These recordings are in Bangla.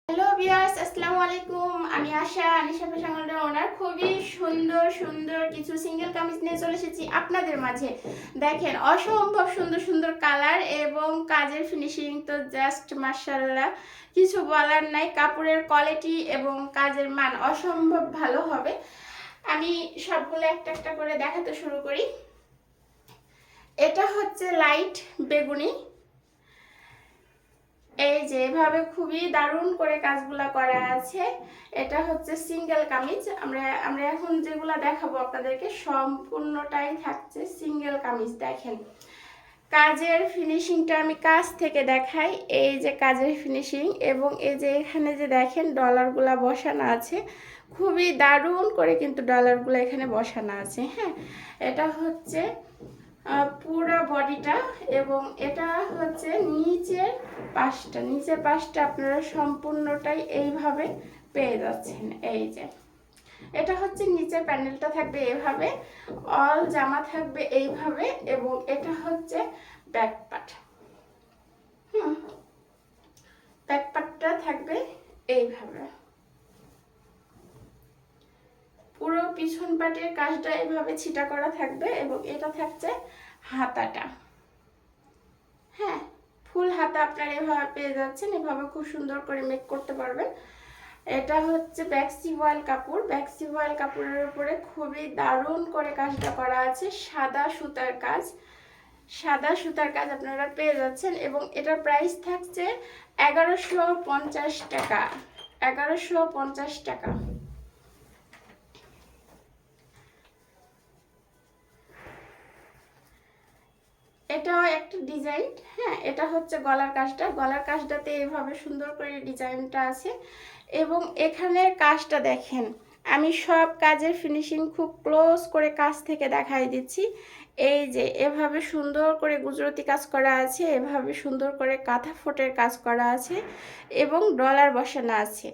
হ্যালো ভিউয়ার্স, আসসালামু আলাইকুম। আমি আশা, আনিশা ফ্যাশনের ওনার। খুবই সুন্দর সুন্দর কিছু সিঙ্গেল কামিজ নিয়ে চলে এসেছি আপনাদের মাঝে। দেখেন, অসম্ভব সুন্দর সুন্দর কালার এবং কাজের ফিনিশিং তো জাস্ট মাশাআল্লাহ, কিছু বলার নাই। কাপড়ের কোয়ালিটি এবং কাজের মান অসম্ভব ভালো হবে। আমি সবগুলো একটা একটা করে দেখাতে শুরু করি। এটা হচ্ছে লাইট বেগুনি। এই যে এভাবে খুবই দারুণ করে কাজগুলা করা আছে। এটা হচ্ছে সিঙ্গেল কামিজ। আমরা এখন যেগুলা দেখাবো আপনাদেরকে সম্পূর্ণটাই থাকছে সিঙ্গেল কামিজ। দেখেন কাজের ফিনিশিংটা আমি কাছ থেকে দেখাই। এই যে কাজের ফিনিশিং এবং এই যে এখানে যে দেখেন ডলারগুলা বসানো আছে, খুবই দারুণ করে কিন্তু ডলারগুলো এখানে বসানো আছে। হ্যাঁ, এটা হচ্ছে পুরো বডিটা এবং এটা হচ্ছে নিচের পাশটা আপনারা সম্পূর্ণটাই এইভাবে পেয়ে যাচ্ছেন। এই যে এটা হচ্ছে নিচের প্যানেলটা থাকবে এইভাবে, অল জামা থাকবে এইভাবে এবং এটা হচ্ছে ব্যাক পার্ট। ব্যাক পার্টটা থাকবে এইভাবে। পুরো পিছন পাটের কাজটা এভাবে ছিটা করা থাকবে এবং এটা থাকছে হাতাটা। হ্যাঁ, ফুল হাতা আপনারা এভাবে পেয়ে যাচ্ছেন। এভাবে খুব সুন্দর করে মেক করতে পারবেন। এটা হচ্ছে ব্যাক্সি ভয়েল কাপড়। ব্যাক্সি ভয়েল কাপড়ের উপরে খুবই দারুণ করে কাজটা করা আছে। সাদা সুতার কাজ, সাদা সুতার কাজ আপনারা পেয়ে যাচ্ছেন এবং এটার প্রাইস থাকছে 1150 টাকা। 1150 টাকা। এটাও একটা ডিজাইন। হ্যাঁ, এটা হচ্ছে গলার কাজটা। গলার কাজটাতে এইভাবে সুন্দর করে ডিজাইনটা আছে এবং এখানের কাজটা দেখেন। আমি সব কাজের ফিনিশিং খুব ক্লোজ করে কাছ থেকে দেখাই দিচ্ছি। এই যে এভাবে সুন্দর করে গুজরাটি কাজ করা আছে, এভাবে সুন্দর করে কাঁথা ফোটের কাজ করা আছে এবং ডলার বসানো আছে।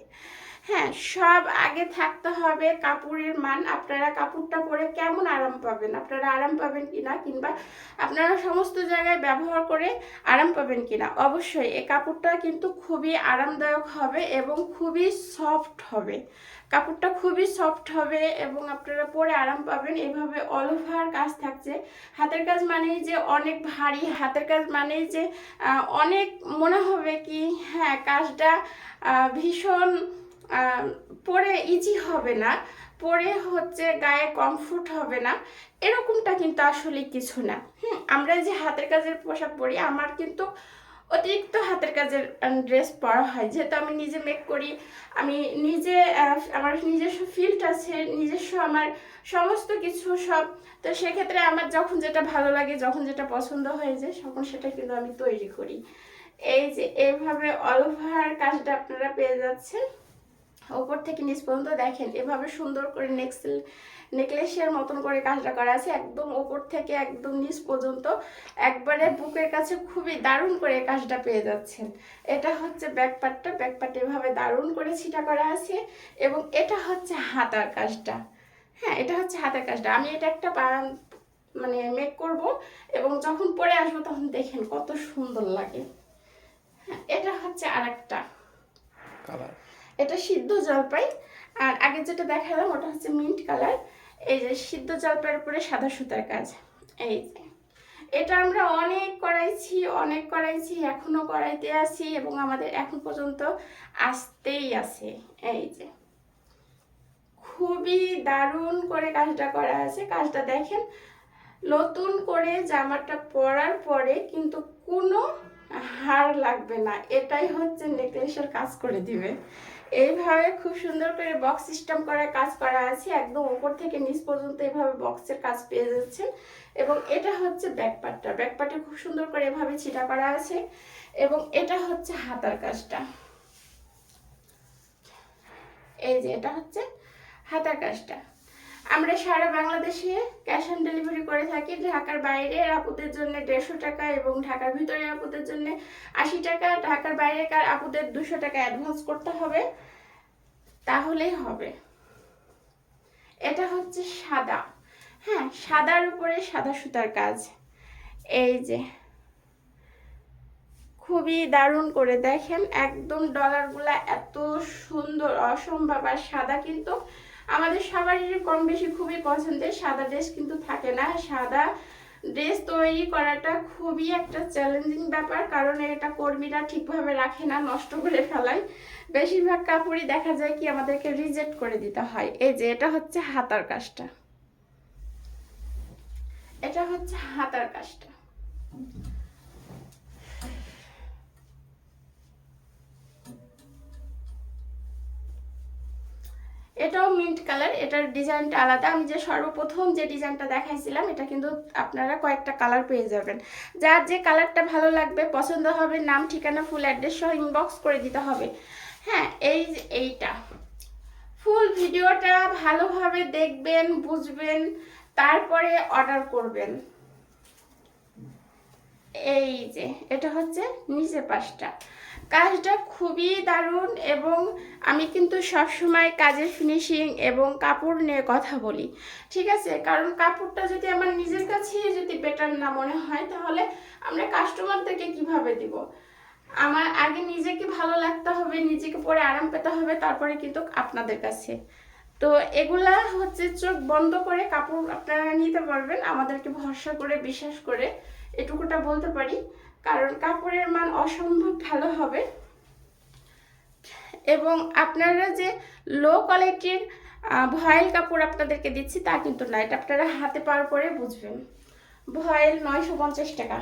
হ্যাঁ, সব আগে থাকতে হবে কাপড়ের মান। আপনারা কাপড়টা পরে কেমন আরাম পাবেন, আপনারা আরাম পাবেন কিনা, কিংবা আপনারা সমস্ত জায়গায় ব্যবহার করে আরাম পাবেন কিনা। অবশ্যই এই কাপড়টা কিন্তু খুবই আরামদায়ক হবে এবং খুবই সফট হবে। কাপড়টা খুবই সফট হবে এবং আপনারা পরে আরাম পাবেন। এভাবে অল ওভার কাজ থাকছে। হাতের কাজ মানেই যে অনেক ভারী, হাতের কাজ মানেই যে অনেক মনে হবে কি হ্যাঁ কাজটা ভীষণ পরে ইজি হবে না, পরে হচ্ছে গায়ে কমফোর্ট হবে না, এরকমটা কিন্তু আসলে কিছু না। আমরা যে হাতের কাজের পোশাক পরি, আমার কিন্তু অতিরিক্ত হাতের কাজের ড্রেস পরা হয়, যেহেতু আমি নিজে মেক করি। আমি নিজে আমার নিজস্ব ফিল্ড আছে, নিজস্ব আমার সমস্ত কিছু সব। তো সেক্ষেত্রে আমার যখন যেটা ভালো লাগে, যখন যেটা পছন্দ হয়ে যায়, তখন সেটা কিন্তু আমি তৈরি করি। এই যে এইভাবে অল ওভার কাজটা আপনারা পেয়ে যাচ্ছেন। ওপর থেকে নিচ পর্যন্ত দেখেন এভাবে সুন্দর করে নেকলেসের মতন করে কাজটা করা আছে। একদম ওপর থেকে একদম নিচ পর্যন্ত একবারে বুকের কাছে খুবই দারুণ করে কাজটা পেয়ে যাচ্ছেন। এটা হচ্ছে ব্যাক পার্টটা। ব্যাক পার্টে এভাবে দারুণ করে ছিটা করা আছে এবং এটা হচ্ছে হাতার কাজটা। হ্যাঁ, এটা হচ্ছে হাতের কাজটা। আমি এটা একটা মানে মেক করব এবং যখন পরে আসবো তখন দেখেন কত সুন্দর লাগে। হ্যাঁ, এটা হচ্ছে আরেকটা কালার। এটা সিদ্ধ জলপাই। আর আগে যেটা দেখালাম ওটা হচ্ছে মিন্ট কালার। এই যে সিদ্ধ জলপাইয়ের উপরে সাদা সুতার কাজ। এই যে এটা আমরা অনেক করাইছি, এখনো করাইতে আছি এবং আমাদের এখন পর্যন্ত আসতেই আছে। এই যে খুবই দারুণ করে কাজটা করা আছে। কাজটা দেখেন, নতুন করে জামাটা পরার পরে কিন্তু কোনো হার লাগবে না। এটাই হচ্ছে নেকলেসের কাজ করে দিবে। এইভাবে খুব সুন্দর করে বক্স সিস্টেম করে কাজ করা আছে। একদম উপর থেকে নিচ পর্যন্ত এইভাবে বক্সের কাজ পেয়ে যাচ্ছেন এবং এটা হচ্ছে ব্যাক পার্টটা। ব্যাক পার্টে খুব সুন্দর করে এভাবে ছিটা করা আছে এবং এটা হচ্ছে হাতার কাজটা। এই যে এটা হচ্ছে হাতার কাজটা। আমরা সারা বাংলাদেশে ক্যাশ অন ডেলিভারি করে থাকি। ঢাকার বাইরের আপুদের জন্য 150 টাকা এবং ঢাকার ভিতরের আপুদের জন্য 80 টাকা। ঢাকার বাইরেকার আপুদের 200 টাকা অ্যাডভান্স করতে হবে, তাহলেই হবে। এটা হচ্ছে সাদা। হ্যাঁ, সাদার উপরে সাদা সুতার কাজ। এই যে খুবই দারুণ করে দেখেন, একদম ডলারগুলা এত সুন্দর, অসম্ভব। আর সাদা কিন্তু আমাদের সবারই কম বেশি খুবই পছন্দের, সাদা ড্রেস কিন্তু থাকে না। সাদা ড্রেস তৈরি করাটা খুবই একটা চ্যালেঞ্জিং ব্যাপার, কারণ এটা কর্মীরা ঠিকভাবে রাখে না, নষ্ট করে ফেলায়। বেশিরভাগ কাপড়ই দেখা যায় কি আমাদেরকে রিজেক্ট করে দিতে হয়। এই যে এটা হচ্ছে হাতার কাজটা, এটা হচ্ছে হাতার কাজটা। এটাও মিন্ট কালার, এটার ডিজাইনটা আলাদা। আমি যে সর্বপ্রথম যে ডিজাইনটা দেখাইছিলাম এটা কিন্তু আপনারা কয়েকটা কালার পেয়ে যাবেন। যার যে কালারটা ভালো লাগবে, পছন্দ হবে, নাম ঠিকানা ফুল অ্যাড্রেস সহ ইনবক্স করে দিতে হবে। হ্যাঁ, এইটা ফুল ভিডিওটা ভালোভাবে দেখবেন, বুঝবেন, তারপরে অর্ডার করবেন। এই যে এটা হচ্ছে নিচে পাশটা, কাজটা খুবই দারুণ। এবং আমি কিন্তু সবসময় কাজের ফিনিশিং এবং কাপড় নিয়ে কথা বলি, ঠিক আছে? কারণ কাপড়টা যদি আমার নিজের কাছেই যদি বেটার না মনে হয়, তাহলে আমরা কাস্টমারদেরকে কিভাবে দিব? আমার আগে নিজেকে ভালো লাগতে হবে, নিজেকে পরে আরাম পেতে হবে, তারপরে কিন্তু আপনাদের কাছে। তো এগুলা হচ্ছে চোখ বন্ধ করে কাপড় আপনারা নিতে পারবেন, আমাদেরকে ভরসা করে, বিশ্বাস করে, এটুকুটা বলতে পারি। কারণ কাপড়ের মান অসম্ভব ভালো হবে। এবং আপনারা যে লো কোয়ালিটির ভয়েল কাপড় আপনাদেরকে দিচ্ছি তা কিন্তু না, এটা আপনারা হাতে পাওয়ার পরে বুঝবেন। ভয়েল 950 টাকা।